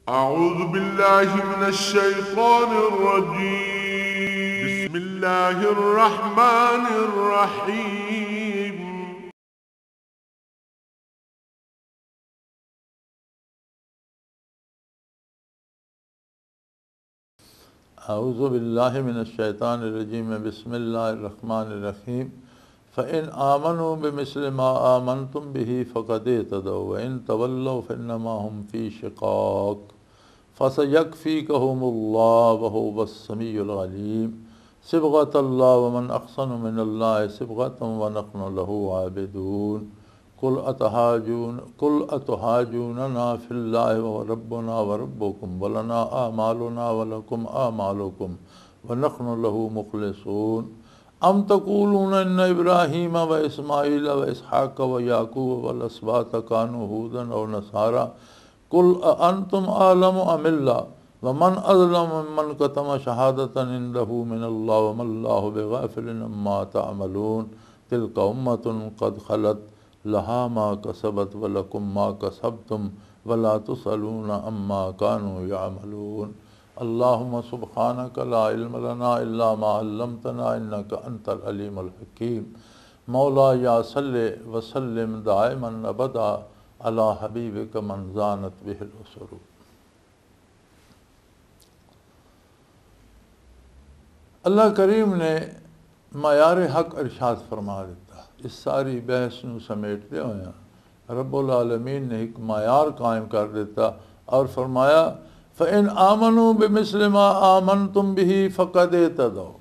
أعوذ بالله من الشيطان الرجيم بسم الله الرحمن الرحيم अऊज़ु बिल्लाहि मिनश्शैतानिर्रजीम बिस्मिल्लाहिर्रहमानिर्रहीम फ़इन आमनू बिमिस्लि मा आमनतुम बिही फ़क़द इह्तदौ व इन तवल्लौ फ़इन्नमा हुम फ़ी शिक़ाक़ फ़सयक्फ़ीकहुमुल्लाहु व हुवस-समीउल अलीम सिबग़तल्लाहि व मन अहसनु मिनल्लाहि सिबग़तन व नहनु लहू आबिदून कुल अतहाजूनना फ़िल्लाहि व रब्बुना व रब्बुकुम व लना आमालुना व लकुम आमालुकुम व नहनु लहू मुख़लिसून अम तक़ूलून इन्न इब्राहीम व इस्माईल व इसहाक़ व याक़ूब वल अस्बात कानू हूदन व नसारा कुल अअंतुम आलमु अमिल्लाह व मन अज़लमु मिम्मन कतम शहादतन इंदहू मिनल्लाहि व मल्लाहु बिग़ाफ़िलिन अम्मा तअमलून तिल्का उम्मतुन क़द ख़लत लहा मा कसबत व लकुम मा कसबतुम वला तुसअलून अम्मा कानू यअमलून अल्लाहुम्मा सुब्हानक ला इल्म लना इल्ला मा अल्लमतना इन्नका अंतल अलीमुल हकीम मौला या सल्लि व सल्लिम दाइमन अबदा अला हबीबिक मन ज़ानत बिहिल उसरू। अल्लाह करीम ने मयार हक इरशाद फरमा दिता। इस सारी बहस नूं समेटदे होया रब्बुल आलमीन ने एक मयार कायम कर दिता और फरमाया फ़इन आमनू बिमिस्लि मा आमनतुम बिही फ़क़द इह्तदौ।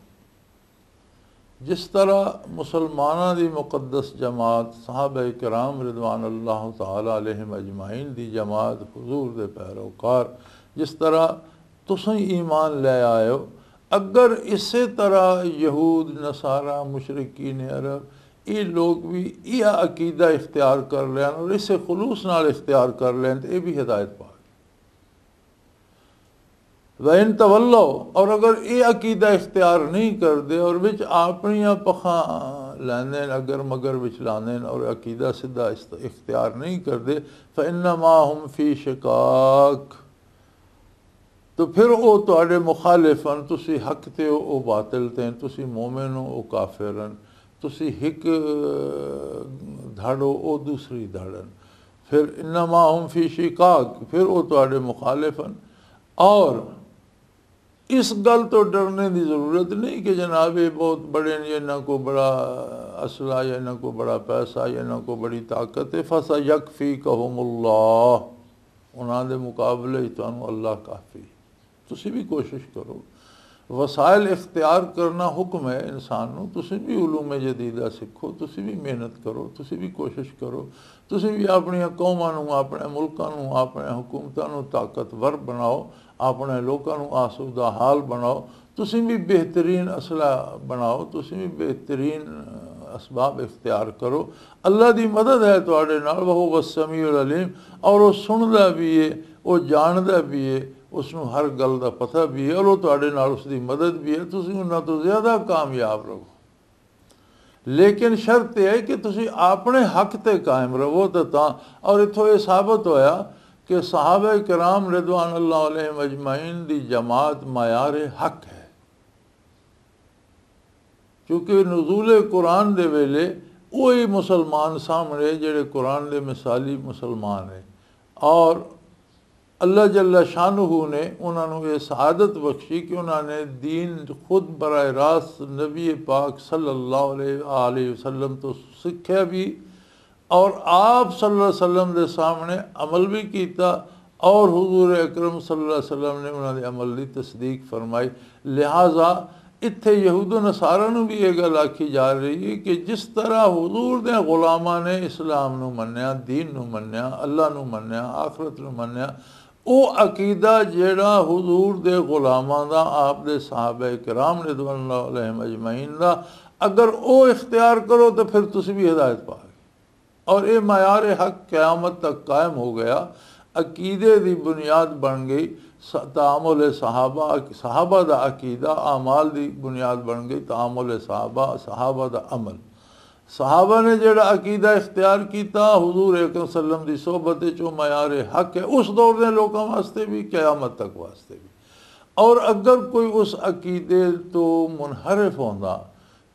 जिस तरह मुसलमाना दी मुक़द्दस जमात सहाबा किराम रिज़वानुल्लाह तआला अलैहिम अजमाइन दी जमात हुज़ूर दे पैरोकार जिस तरह तुसीं ईमान ले आए हो, अगर इसे तरह यहूद नसारा मुशरिकीन अरब ये लोग भी यह अकीदा इख्तियार कर लें और इसे खुलूस नाल इख्तियार कर लें तो ये भी हिदायत पा वैन तवल्लो। और अगर ये अकीदा इख्तियार नहीं कर दे और विच अपनिया पखा लैंदे अगर मगर विच लांदे और अकीदा सीधा इख्तियार नहीं कर दे फ़इन्नमा हुम फ़ी शिक़ाक़, तो फिर वो तुहाडे मुखालिफन तुसी हक ते हो वो बातिल ते, तुसी मोमिन हो वो काफिरन, तुसी हिक धड़ो वो दूसरी धड़न, फिर इन्नमा हुम फ़ी शिक़ाक़, फिर वो तुहाडे मुखालिफन। और इस गल तो डरने की ज़रूरत नहीं कि जनाब ये बहुत बड़े ने, इन्हों को बड़ा असला या इन्हों को बड़ा पैसा या इन्हों को बड़ी ताकत है। फ़सयक्फ़ीकहुमुल्लाह, उन्होंने मुकाबले तुहानू अल्लाह काफ़ी। तुसी भी कोशिश करो, वसाइल इख्तियार करना हुक्म है इंसान नू। तुसी भी उलूम जदीदा सीखो, तुसी भी मेहनत करो, तुसी भी कोशिश करो, तुसी भी अपनी कौमां नू, अपने मुल्कां नू, अपने हुकूमतां नू ताकतवर बनाओ, अपने लोगों नू आसूदा हाल बनाओ, तुसी भी बेहतरीन असला बनाओ, तुसी भी बेहतरीन असबाब इख्तियार करो। अल्लाह की मदद है तुहाडे नाल, वह वस-समीउल अलीम, और वो सुनदा भी है, वो जानदा भी है, उसनू हर गल का पता भी है और वो तुहाडे नाल उसकी मदद भी है। तुसी उन्हां तो ज़्यादा कामयाब रहो, लेकिन शर्त यह है कि तुसी अपने हक ते कायम रहो। तो और इत्थों ये साबित होया कि सहाबा किराम रिज़वानुल्लाह अलैहिम अजमाइन दी जमात मयार हक है, क्योंकि नुज़ूल कुरान दे वेले वही मुसलमान सामने जेड़े कुरान दे मिसाली मुसलमान है, और अल्लाह जल्ला शानुहु ने उन्होंने ये सआदत बख्शी कि उन्होंने दीन खुद बराह रास्त नबी पाक सल्लल्लाहु अलैहि वसल्लम तो सीखा भी और आप सल्लल्लाहु अलैहि वसल्लम के सामने अमल भी किया और हुजूर अकरम सल्लल्लाहु अलैहि वसल्लम ने उन्होंने अमल की तस्दीक फरमाई। लिहाजा इत्थे यहूद नसारा नूं भी ये गल आखी जा रही है कि जिस तरह हुजूर दे गुलामां ने इस्लाम नूं मन्निया, दीन नूं मन्निया, अल्लाह नूं मन्निया, आखरत नूं मन्निया, वो अकीदा जेड़ा हुजूर दे गुलामां दा, आप दे सहाबा किराम रिज़वानुल्लाह अलैहिम अजमाइन दा, अगर वो इख्तियार करो तो फिर तुसी भी हिदायत पाओगे। और ये मयार हक क़यामत तक कायम हो गया, अकीदे की बुनियाद बन गई, तामुल सहाबा, सहाबा दा अकीदा आमाल की बुनियाद बन गई, तामुल सहाबा, सहाबा दा अमल। सहाबा ने जेड़ा अकीदा इख्तियार किया हुजूर अकरम सल्लम दी सोहबत चो मयार हक है उस दौर के लोगों वास्ते भी क़यामत तक वास्ते भी। और अगर कोई उस अकीदे तो मुनहरिफ होंदा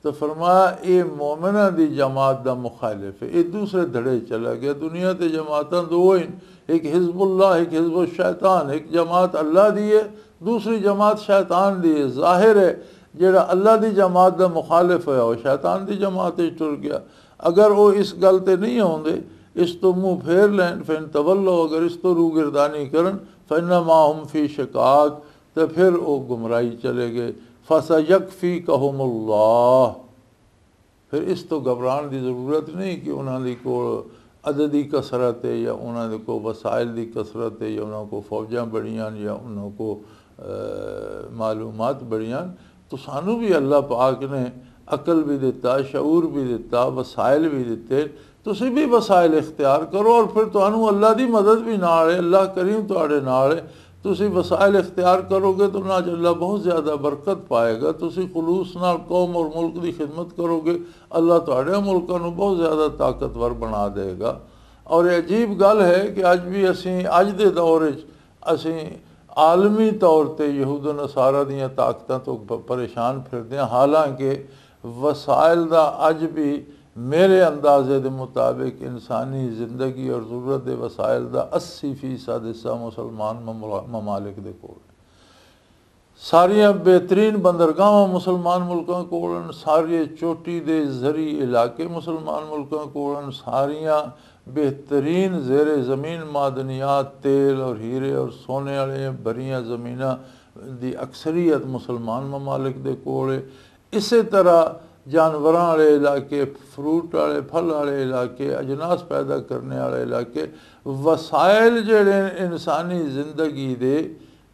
तो फरमाया ये मोमिना दी जमात दा मुखालिफ है, ये दूसरे धड़े चला गया। दुनिया ते जमातां दो ही, एक हिजबुल्लाह एक हिजबुल शैतान, एक जमात अल्लाह दी है दूसरी जमात शैतान दी है। जाहिर है जेड़ा अल्लाह दी जमात दा मुखालिफ है वो शैतान दी जमात टुर गया। अगर वो इस गल ते नहीं आउंदे इस तो मुँह फेर लैन फिर तवल्लो, अगर इस तो रूगिरदानी करन फन्नमा हुम फी शिकाक, तो फिर वो गुमराही चले गए। फसयकफी कहमुल्लाह, फिर इस तो घबराने की ज़रूरत नहीं कि उन्होंने को अददी कसरत है या उन्होंने को वसाइल की कसरत है या उन्होंने को फौजा बड़ियां या उन्होंने को मालूमात बड़ियां। तो सानू भी अल्लाह पाक ने अकल भी दिता, शऊर भी दिता, वसाइल भी दिते, तुसी भी वसाइल इख्तियार करो और फिर तुहानू अल्लाह की मदद भी नाल है, अल्लाह करीम तुहाडे नाल है। तुसी वसाइल इख्तियार करोगे तो ना अल्लाह बहुत ज़्यादा बरकत पाएगा। तुसी खुलूस नाल कौम और मुल्क की खिदमत करोगे अल्लाह तुहाडे मुल्कां नू बहुत ज़्यादा ताकतवर बना देगा। और ये अजीब गल है कि अज भी असी अज के दौर असी आलमी तौर पर यहूद नसारा दियाँ ताकतां तो परेशान फिरदे हैं। हालांकि वसाइल दा अज भी मेरे अंदाजे के मुताबिक इंसानी ज़िंदगी और ज़रूरत के वसाइल का 80% हिस्सा मुसलमान ममालिक के कोल, सारिया बेहतरीन बंदरगाह मुसलमान मुल्कों कोल, सारे चोटी के जरी इलाके मुसलमान मुल्कों कोल, सारिया बेहतरीन जेरे ज़मीन मादनियात तेल और हीरे और सोने वाले बरियां ज़मीना की अक्सरियत मुसलमान ममालिक के कोल। इस तरह जानवरों वाले इलाके, फ्रूट वाले फल वाले इलाके, अजनास पैदा करने वाले इलाके, वसाइल जड़े इंसानी ज़िंदगी दे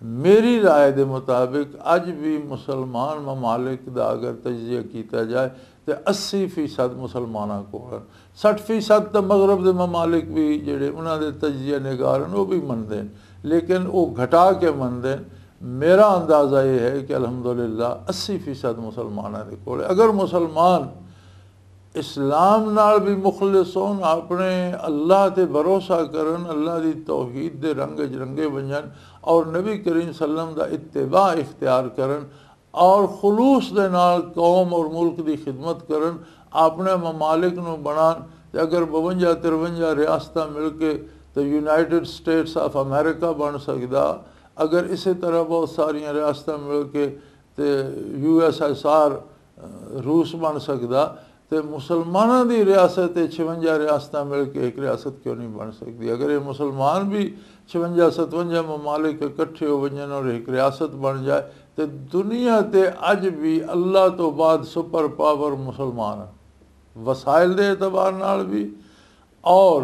मेरी राय के मुताबिक अज भी मुसलमान ममालिक का अगर तजिया किया जाए तो 80% मुसलमानों को, 60% तो मगरब के ममालिक भी जड़े उन्होंने तजिया निगार वो भी मनते हैं, लेकिन वो घटा के मनते हैं। मेरा अंदाज़ा ये है कि अल्हम्दुलिल्लाह 80% मुसलमानों के कोल। अगर मुसलमान इस्लाम नाल भी मुखलिस होन, अपने अल्लाह ते भरोसा करन, अल्लाह की तौहीद दे रंग च रंगे बनन और नबी करीम सल्लम दा इत्तिबा इख्तियार करन और खुलूस दे नाल कौम और मुल्क की खिदमत करन, अपने ममालिक नूं बनान। ते अगर 52-53 रियासतां मिल के तो यूनाइटेड स्टेट्स ऑफ अमेरिका बन सकदा, अगर इसी तरह बहुत सारिया रियासतां मिल के तो USSR रूस बन सकता, तो मुसलमानों की रियासत 56 रियासतां मिल के एक रियासत क्यों नहीं बन सकती। अगर ये मुसलमान भी 56-57 ममालिक इकट्ठे हो वजन और एक रियासत बन जाए तो दुनिया ते अज भी अल्लाह तो बाद सुपर पावर मुसलमान है, वसाइल के एतबार नाल भी और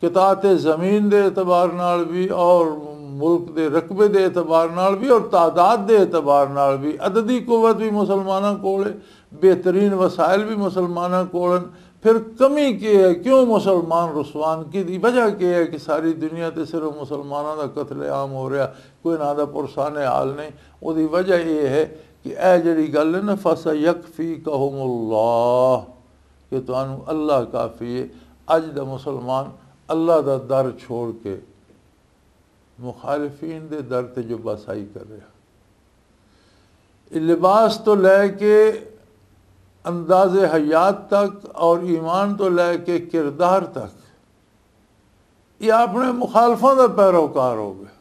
कितात ज़मीन के एतबार नाल भी और मुल्क के रकबे के एतबार नाल भी और तादाद के एतबार नाल भी। अददी कुव्वत भी मुसलमानों कोल, बेहतरीन वसाइल भी मुसलमानों कोल। फिर कमी क्या है, क्यों मुसलमान रुसवान की वजह क्या है कि सारी दुनिया तो सिर्फ मुसलमानों का कतलेआम हो रहा, कोई ना दा पुरसाने हाल नहीं। उसकी वजह यह है कि यह जी गल है ना फसयकफी कहमुल्लाह कि तुहानू अल्लाह काफ़ी है। अज दा मुसलमान अल्लाह का दर छोड़ के मुखालिफीन दे दर ते जो बसाई कर रहा, लिबास तो लैके अंदाज़े हयात तक और ईमान तो लैके किरदार तक ये अपने मुखालफों का पैरोकार हो गया,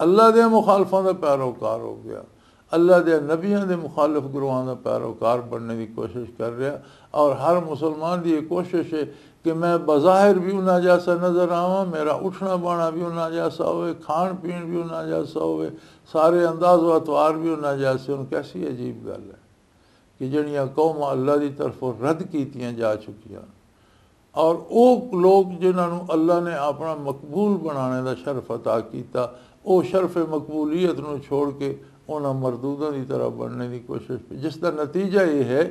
अल्लाह के मुखालफों का पैरोकार हो गया, अल्लाह के नबियों के मुखालिफ गुरुओं का पैरोकार बनने की कोशिश कर रहा। और हर मुसलमान की ये कोशिश है कि मैं बज़ाहिर भी उन्हें जैसा नज़र आवां, मेरा उठना बहना भी उन्हें जैसा हो, खान पीन भी उन्हें जैसा हो, सारे अंदाज़ व अतवार भी उन्हें जैसे हो। कैसी अजीब गल है कि जड़ियाँ कौम अल्लाह की तरफों रद्द कीतियां जा चुकियां और वो लोग जिन्होंने अल्लाह ने अपना मकबूल बनाने का शरफ अता किया, वो शरफ मकबूलीयत को छोड़ के उन्होंने मरदूदों की तरह बनने की कोशिश की, जिसका नतीजा ये है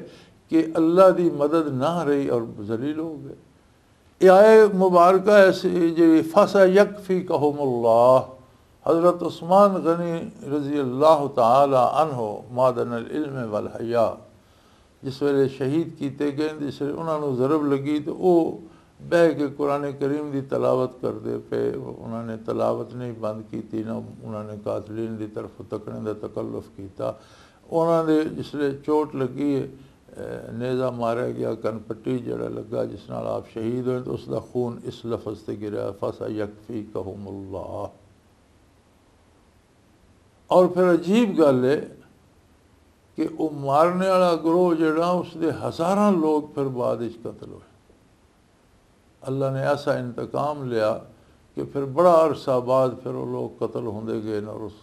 कि अल्लाह की मदद ना रही और जलील हो गए। ये आए मुबारक ऐसे जी फसयकफी कहमुल्लाह, हज़रत उस्मान गनी रज़ी अल्लाह ताला अन्हो मादन इल्म वल हया जिस वेले शहीद किए गए, जिस वेले उन्होंने ज़रब लगी तो वो बह के कुरान करीम की तलावत करते पे। उन्होंने तलावत नहीं बंद की, ना उन्होंने कातलीन की तरफ तकने का तकल्लुफ किया। उन्होंने जिसले चोट लगी है, नेज़ा मारा गया, कनपट्टी जड़ा लगा जिस नाल आप शहीद होए, तो उसका खून इस लफ्ज़ से गिरा, फसा यकफी कहमुल्लाह। और फिर अजीब गल है कि वो मारने वाला ग्रोह जड़ा उसके हज़ारां लोग फिर बाद कतल हुए। अल्लाह ने ऐसा इंतकाम लिया कि फिर बड़ा अरसा बाद फिर वो लोग कतल होंदे गए और उस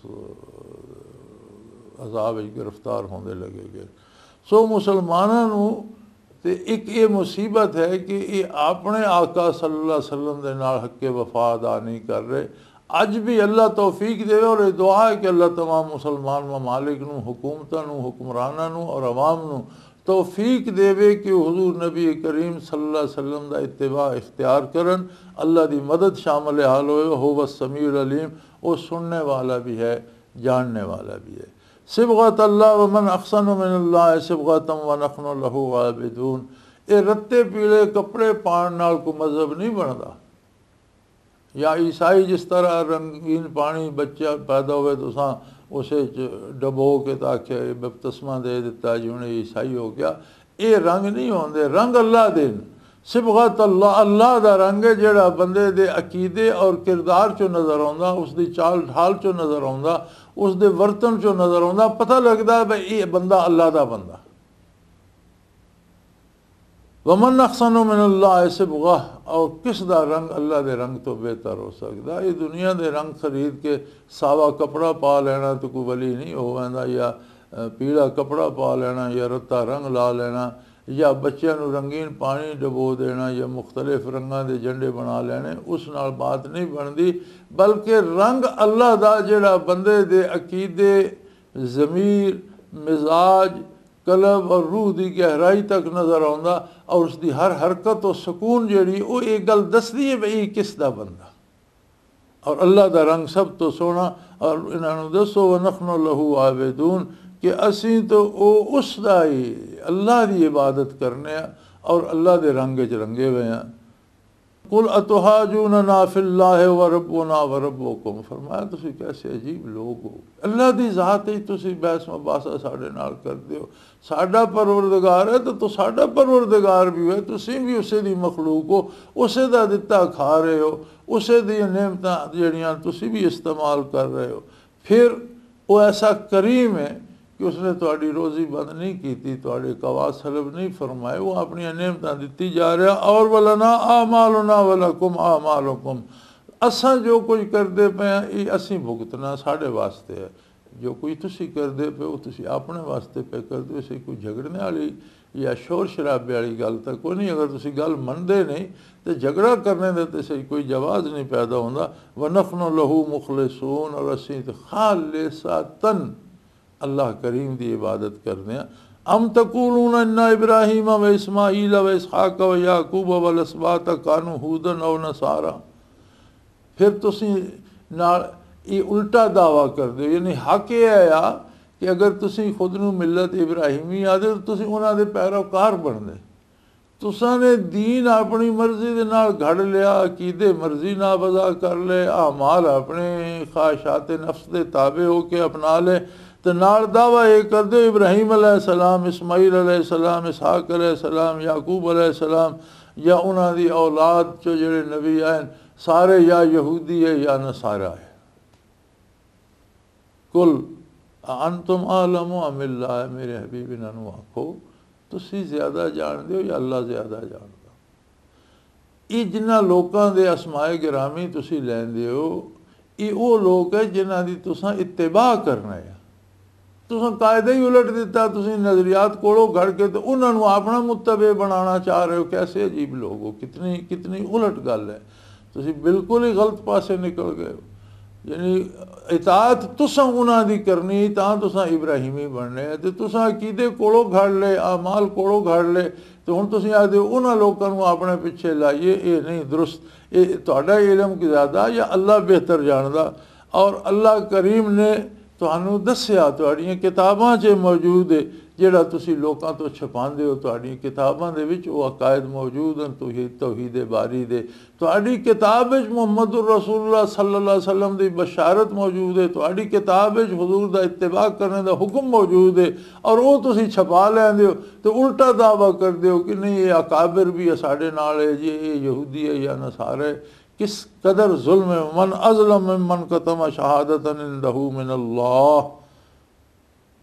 अजाब गिरफ्तार होंदे लगे गए। सो मुसलमानों ते एक ये मुसीबत है कि ये अपने आका सल्लल्लाहु अलैहि वसल्लम दे नाल हक़ वफा अदा नहीं कर रहे। अज भी अल्लाह तौफीक देवे और ये दुआ है कि अल्लाह तमाम मुसलमान ममालिक नूं, हुकूमतां, हुक्मरानां और अवाम नूं तौफीक देवे कि हुजूर नबी करीम सल्लल्लाहु अलैहि वसल्लम दा इत्तिबा इख्तियार करन। अल्लाह दी मदद शामिल हाल होए। हुव समीउल अलीम, वो सुनने वाला भी है, जानने वाला भी है। सिबगत अल्लाह व मन अहसन मिनल्लाह सिबगतम व नहनु लहू आबिदून। ये रत्ते पीले कपड़े पाण नाल कोई मजहब नहीं बनता। या ईसाई जिस तरह रंगीन पानी बच्चा पैदा हुए तो उसे डबो के ताकि बपतिस्मा दे दिता जी उन्हें ईसाई हो गया। ये रंग नहीं होंदे, रंग अल्लाह दे। सिबगत अल्लाह, अल्लाह दा रंग है जिहड़ा बंदे दे अकीदे और किरदार चो नज़र आउंदा, उसकी चाल ढाल चो नज़र आउंदा, उसके वर्तन चो नज़र आउंदा। पता लगता है भाई ये बंदा अल्लाह दा बंदा। वमन अहसन मिनल्लाह सिबगा, और किस दा रंग अल्लाह के रंग तो बेहतर हो सकता। ये दुनिया के रंग खरीद के सावा कपड़ा पा लेना तो कोई वली नहीं हो जाता, या पीला कपड़ा पा लेना, या रत्ता रंग ला लेना, या बच्चों को रंगीन पानी डबो देना, या मुख्तलिफ रंगों के झंडे बना लेने, उस नाल बात नहीं बनती। बल्कि रंग अल्लाह का जिहड़ा बंदे दे अकीदे, ज़मीर, मिजाज, कलब और रूह की गहराई तक नज़र आउंदा, और उसकी हर हरकत और सुकून जी वो एक गल दसदी है भाई किस दा बंदा। और अल्लाह का रंग सब तो सोना। और इन्होंने दसो व नहनु लहू आबिदून कि असी तो वो उसका ही अल्लाह की इबादत करने और अल्लाह के रंग च रंगे हुए हैं। कुल अतुहाजूना फिल्लाह व रब्बुना व रब्बुकुम, फरमाया तुसी कैसे अजीब लोग हो, अल्लाह की ज़ात ही तुसी बहस मुबासा साढ़े नाल करते हो। साडा परवरदिगार है तो साडा परवरदिगार भी है, तुसी भी उसे दी मखलूक हो, उसे दा दिता खा रहे हो, उसे दी नेमतां जड़ियां तुसी भी इस्तेमाल कर रहे हो। फिर वो ऐसा करीम है कि उसने तुहाडी रोज़ी बंद नहीं की, तुहाडे कवा सलब नहीं फरमाए, वो अपनी नेमतां दिती जा रहा। और वलना आमालुना वलकुम आमालुकुम, असां जो कुछ करते पे ये असीं भुगतना साढ़े वास्ते है। जो कुछ तुसी करते पे वो तुसी अपने वास्ते पे करते हो। इसे कोई झगड़ने वाली या शोर शराबे वाली गल तो कोई नहीं। अगर तुसी गल मनते नहीं तो झगड़ा करने का तो सही कोई जवाज़ नहीं पैदा होंदा। व नहनु लहू मुखलिसून, और असीं तो खालिसतन अल्लाह करीम की इबादत करते हैं। अम तकूलून इन्ना इब्राहीम व इस्माईल व इसहाक व याकूब व असबात कानू हूदन और नसारा। फिर तुसी नाल ये उल्टा दावा कर दो, यानी हक ये है कि अगर तुसी खुद नूं मिलत इब्राहिमी आदे तो तुसी उन्हां दे पैरोकार बनदे। तुसां ने दीन अपनी मर्जी दे नाल घड़ लिया, अकीदे मर्जी ना वज़ा कर ले, आमाल अपने ख्वाहिशात नफ्स दे ताबे हो के अपना ले, तो नाल दावा ये कर दो इब्राहीम अलैहिस्सलाम, इस्माईल अलैहिस्सलाम, इसहाक अलैहिस्सलाम, याकूब अलैहिस्सलाम या उन्हां दी औलाद चो जिहड़े नबी आए सारे या यहूदी है या नसारा है। कुल अंतुम आलमो अमिल्ला है, मेरे हबीब इन्हों आखो तुसी ज़्यादा जानते हो या अल्लाह ज़्यादा जानता। ये जिन्हां लोगों के असमाए गिरामी तुसी लैंदे हो, ये वो लोग है जिन्हां दी तुसां इत्तिबा करना है। तुसां कायदा ही उलट दिता, तुसी नज़रियात कोलों घड़ के तो उन्होंने अपना मुत्तबे बनाना चाह रहे हो। कैसे अजीब लोग हो, कितनी कितनी उलट गल है। तुसी बिल्कुल ही गलत पासे निकल गए हो। यानी इताअत तुसां उन्हां दी करनी तां तुसां इब्राहिमी बनने है, तो तुसां अकीदे कोलों घड़ ले, आमाल कोलों घड़ ले, तो हुण तुसीं आखदे हो उन्हां लोकां नूं अपने पिछे लाइए। ये नहीं दुरुस्त, ये तुहाडा इलम ज़्यादा या अल्लाह बेहतर जानदा। और अल्लाह करीम ने ਤੁਹਾਨੂੰ ਦੱਸਿਆ ਤੁਹਾਡੀਆਂ ਕਿਤਾਬਾਂ 'ਚ ਮੌਜੂਦ ਹੈ ਜਿਹੜਾ ਤੁਸੀਂ ਲੋਕਾਂ ਤੋਂ ਛੁਪਾਉਂਦੇ ਹੋ ਤੁਹਾਡੀਆਂ ਕਿਤਾਬਾਂ ਦੇ ਵਿੱਚ ਉਹ ਅਕਾਇਦ ਮੌਜੂਦ ਹਨ ਤੌਹੀਦ ਬਾਰੀ ਦੇ ਤੁਹਾਡੀ ਕਿਤਾਬ ਵਿੱਚ ਮੁਹੰਮਦ ਰਸੂਲੁल्लाह सल्लल्लाहु अलैहि वसल्लम ਦੀ ਬਸ਼ਾਰਤ ਮੌਜੂਦ ਹੈ ਤੁਹਾਡੀ ਕਿਤਾਬ ਵਿੱਚ ਹਜ਼ੂਰ ਦਾ ਇਤਿਬਾ ਕਰਨ ਦਾ ਹੁਕਮ ਮੌਜੂਦ ਹੈ ਔਰ ਉਹ ਤੁਸੀਂ ਛਪਾ ਲੈਂਦੇ ਹੋ ਤੇ ਉਲਟਾ ਦਾਵਾ ਕਰਦੇ ਹੋ ਕਿ ਨਹੀਂ ਇਹ ਅਕਾਬਰ ਵੀ ਸਾਡੇ ਨਾਲ ਹੈ ਜੀ ਇਹ ਯਹੂਦੀ ਹੈ ਜਾਂ ਨਸਾਰਾ किस कदर जुल्म मन अज़लम मन कतम शहादतन इंदहू मिन अल्लाह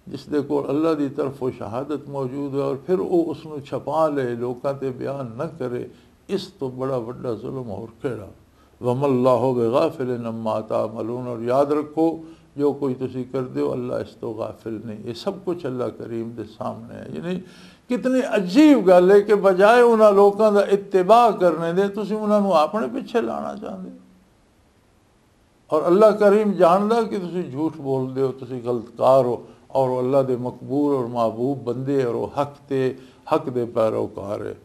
जिसदे कोल अल्लाह दी तरफों शहादत मौजूद है और फिर वो उसनू छपा ले लोकां ते बयान न करे इस तो बड़ा वड्डा जुल्म और केड़ा वमल्लाहु बिगाफिलिन अम्मा तामलून और याद रखो जो कोई तुसी कर दो अल्लाह इस तो गाफिल नहीं ये सब कुछ अल्लाह करीम के सामने है यानी कितनी अजीब गल है कि बजाए उन्होंने लोगों का इत्तिबा करने दे तुसी उन्होंने अपने पीछे लाना चाहते और अल्लाह करीम जानदा कि तुसी झूठ बोलते हो तुसी गलतकार हो और अल्लाह के मकबूल और महबूब बंदे और हक दे पैरोकार है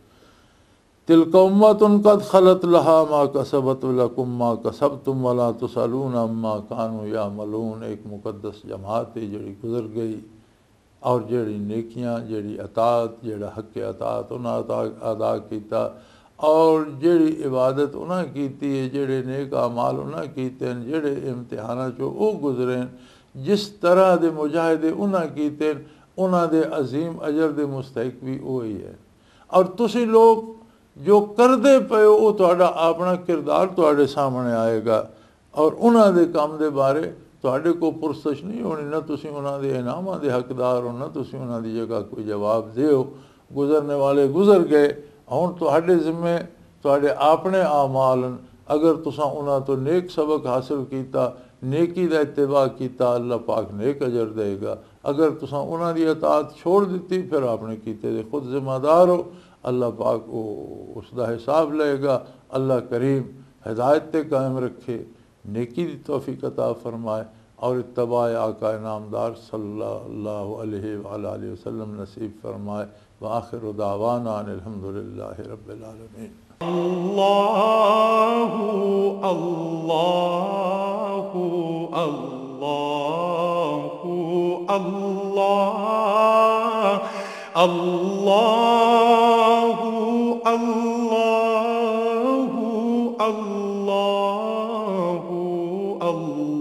तिलका उम्मतुन कद खलत लहा मा कसबत लकुम मा कसबतुम वला तुसलून अम्मा कानू यामलून एक मुकद्दस जमात है जिहड़ी गुजर गई और जिहड़ी नेकियां जिहड़ी अतात जिहड़ा हक अतात उन्हें अदा किया और जिहड़ी इबादत उन्हें की है जिहड़े नेक अमाल उन्हें कीते हैं जिहड़े इम्तिहानां चों वो गुजरे जिस तरह के मुजाहिदे उन्हें कीते उन्हां दे अजीम अजर दे मुस्तहिक भी वही है और तुसी लोग जो करदे पे हो तुहाडा अपना किरदार तुहाडे सामने आएगा और उन्हां दे काम दे बारे तुहाडे को पुरसश नहीं होनी ना तुसी उन्हां दे इनामां दे हकदार हो ना तुसी उन्हां दी जगह कोई जवाब दिओ गुजरने वाले गुजर गए हुण तुहाडे जिम्मे तुहाडे अपने आमाल अगर तुसां उन्हां तो नेक सबक हासिल कीता नेकी दा इत्तिबा कीता अल्लाह पाक नेक अजर देगा अगर तुसां उन्हां दी अतात छोड़ दी फिर आपने कीते दे खुद जिम्मेदार हो अल्लाह पाक उसका हिसाब लेगा अल्लाह करीम हिदायत ते कायम रखे नेकी दी तौफीक अता फरमाए और इत्तबाए आका नामदार सल्लल्लाहु अलैहि वसल्लम नसीब फरमाए व आखिरु दावाना अल्हम्दुलिल्लाहि रब्बिल आलमीन अल्लाहु अल्लाहु अल्लाहु अल्लाह अल्लाहु अल्लाहु अल्लाहु अल्लाह